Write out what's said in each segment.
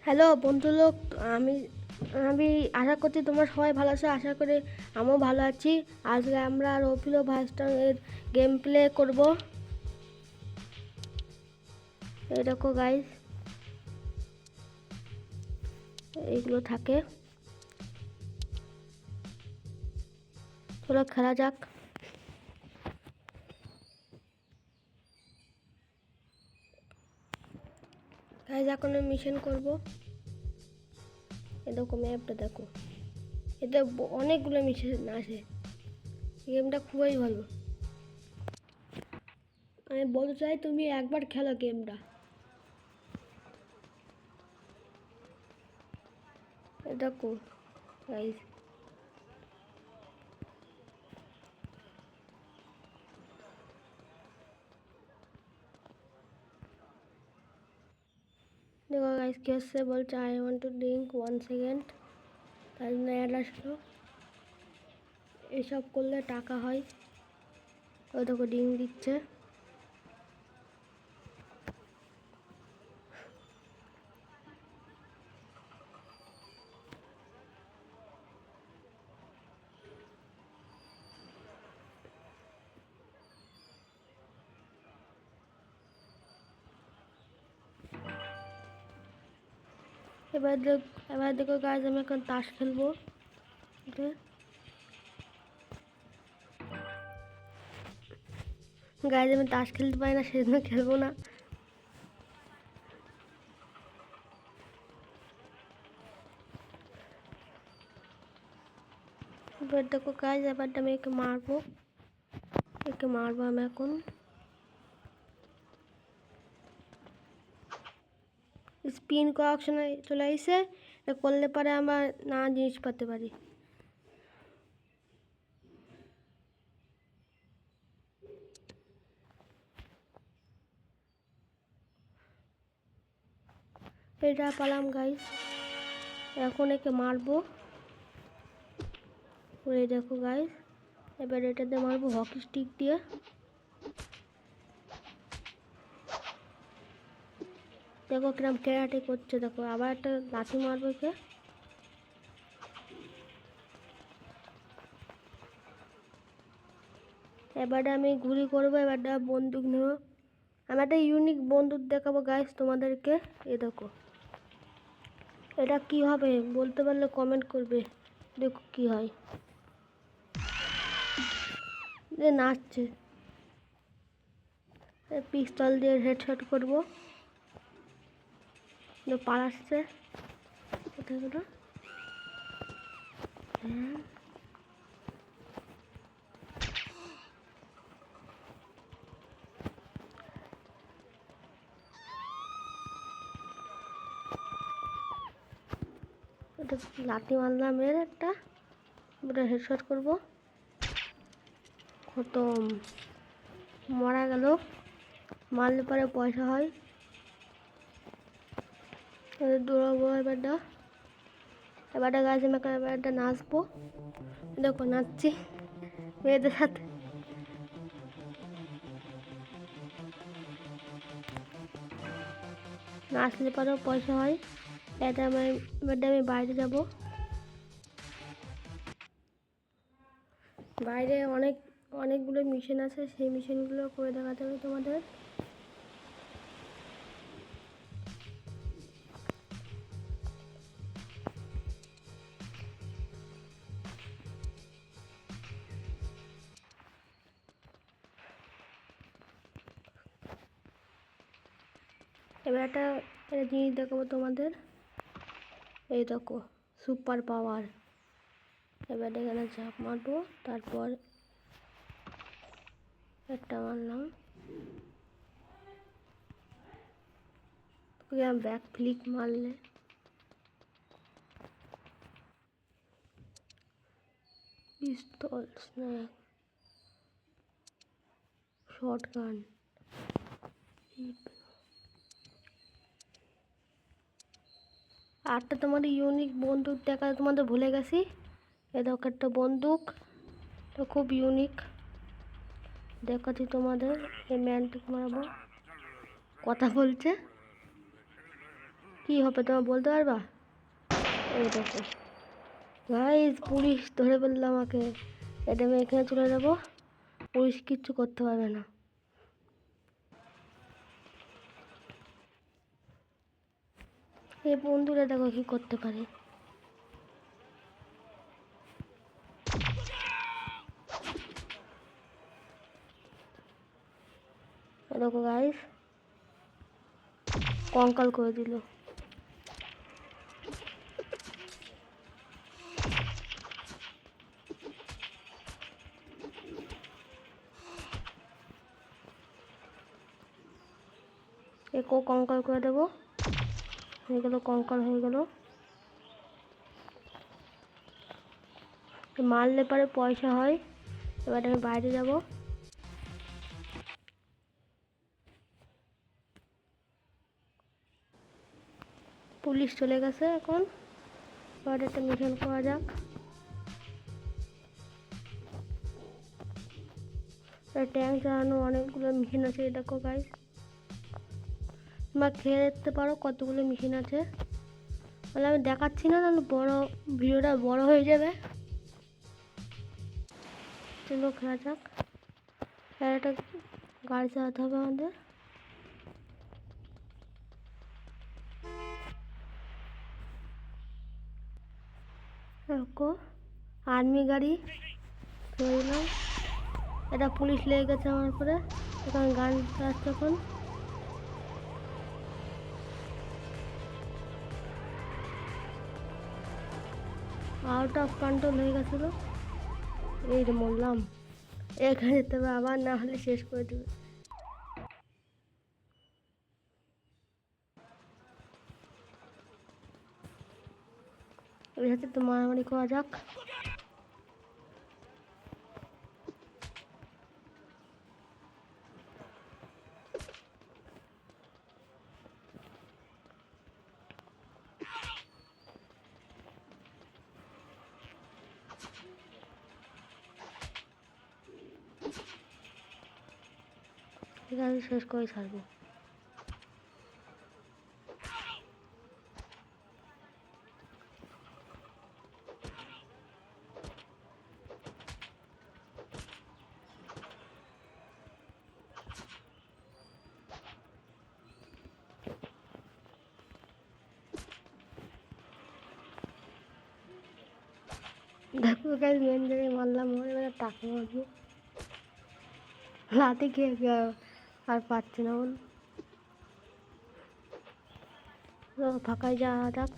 Hello বন্ধুলোক, আমি আমি আশা করছি তোমরা সবাই ভালো আছো। আশা করি আমিও ভালো আছি। আজকে আমরা রফিলো ভাস্টারের গেম প্লে করবো। এই দেখো গাইস, এইগুলো থাকে। চলো খেলা যাক। গাইস, এখন আমি মিশন করবো। এ দেখো ম্যাপটা দেখো, এতে অনেকগুলো মিশন আছে। গেমটা খুবই ভালো। আমি বলতে চাই তুমি একবার খেলো গেমটা। এ দেখো গাইস, দেখো গাইস কি হচ্ছে, বলছে I want to drink 1 second. তাই জন্য অ্যাড আসলো। এসব করলে টাকা হয়। ওই দেখো ডিম দিচ্ছে। এবার এবার দেখো গাইজ, আমি এখন তাস খেলবো। গাইজ আমি তাস খেলতে পারি না, সেজন্য খেলবো না। এবার দেখো গাইজ, এবারটা আমি একে মারবো আমি এখন। স্পিন করা অপশনে চলে আসছে। এটা করলে পরে আমরা নানা জিনিস পেতে পারি। এটা পালাম গাইজ, এখন একে মারবো। ওই দেখো গাইজ, এবার এটাতে মারবো হকি স্টিক দিয়ে। দেখো কিরম ক্যারাটে করছে, দেখো আবার একটা লাথি মারবো কে। এবারে আমি গুলি করবো, এবারটা বন্দুক নেব। আমি একটা ইউনিক বন্দুক দেখাবো গাইস তোমাদেরকে। এ দেখো, এটা কি হবে বলতে পারলে কমেন্ট করবে। দেখো কি হয়, যে নাচছে। পিস্তল দিয়ে হেডশট করবো। পালাচ্ছে কোথায় গেল? হ্যাঁ, এটা লাঠি মারলাম এর একটা, ওটা হেডশট করবো। খতম, মারা গেল। মারলে পরে পয়সা হয়। দৌড়াবো এবারটা গাছ, আমি এবারটা নাচবো। দেখো নাচছি মেয়েদের সাথে। নাচলে পরেও পয়সা হয়। এবারটা আমি বাইরে যাব। বাইরে অনেকগুলো মিশন আছে, সেই মিশনগুলো করে দেখাতে হবে তোমাদের। এবার একটা জিনিস দেখাবো তোমাদের। এই দেখো, সুপার পাওয়ার। এবার এখানে ঝাঁপ মারবো, তারপর একটা মারলাম। ব্যাক ফ্লিক মারলে পিস্তল, স্ন্যাক, শর্ট গান। আরটা তোমাদের ইউনিক বন্দুক দেখা তোমাদের ভুলে গেছি। এ দেখো একটা বন্দুক, তো খুব ইউনিক দেখাচ্ছি তোমাদের। এই ম্যানটিক মারবো, কথা বলছে। কি হবে তোমার বলতে পারবা? এই দেখো গাইস, পুলিশ ধরে ফেললো আমাকে। এটা আমি এখানে চলে যাবো, পুলিশ কিচ্ছু করতে পারবে না। এই বন্ধুরা দেখো কি করতে পারে। দেখো গাইস, কঙ্কাল করে দিল। একেও কঙ্কাল করে দেবো। হয়ে গেল, কঙ্কাল হয়ে গেল। মারলে পরে পয়সা হয়। এবার আমি বাইরে যাব। পুলিশ চলে গেছে এখন। এবার একটা মিশন করা যাক। ট্যাঙ্ক চালানো অনেকগুলো মেশিন আছে, দেখো গাইস। তোমরা খেয়ে দেখতে পারো কতগুলো মেশিন আছে। তাহলে আমি দেখাচ্ছি না, তাহলে ভিডিওটা বড় হয়ে যাবে। চলো খেলা যাক। একটা গাড়ি চালাতে হবে আমাদের। দেখো আর্মি গাড়ি ধরলাম। এটা পুলিশ লেগে গেছে আমার উপরে। এখন গান চালাচ্ছে এখন। আউট অফ কন্ট্রোল হয়ে গেছিলো। এই রে মরলাম। এখানে যেতে হবে আবার, না হলে শেষ করে দেবে। এর সাথে তো মারামারি করা যাক। ঠিক আছে, শেষ করে ছাড়বো। দেখো গাইস, মেন জায়গায় মারলাম, এবার টাকা মারবো। লাঠি খেয়ে আর পাচ্ছি না বল। ফাঁকায় যাওয়া যাক।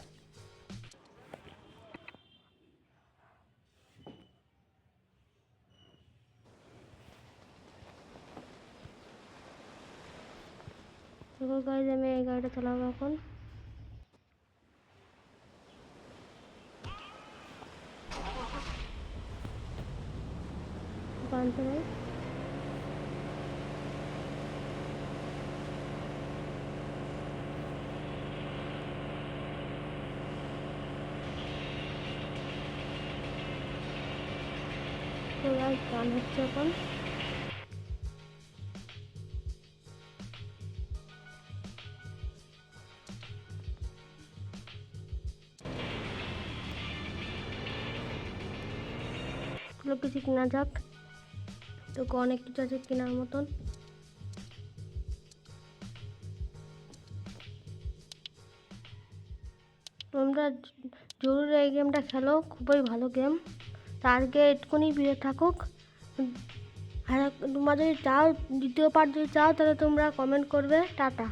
দেখো গাইস, আমি এই গাড়িটা চালাবো এখন। বানতে নাই। তো গাইস, গান হচ্ছে এখন। কিছু কেনা যাক। তো অনেক কিছু আছে কেনার মতন। তোমরা জরুরি এই গেমটা খেলো, খুবই ভালো গেম। আজকে একটুখানি ভিডিও থাকুক। আর তোমরা যদি চাও, দ্বিতীয় পার্ট যদি চাও, তাহলে তোমরা কমেন্ট করবে। টাটা।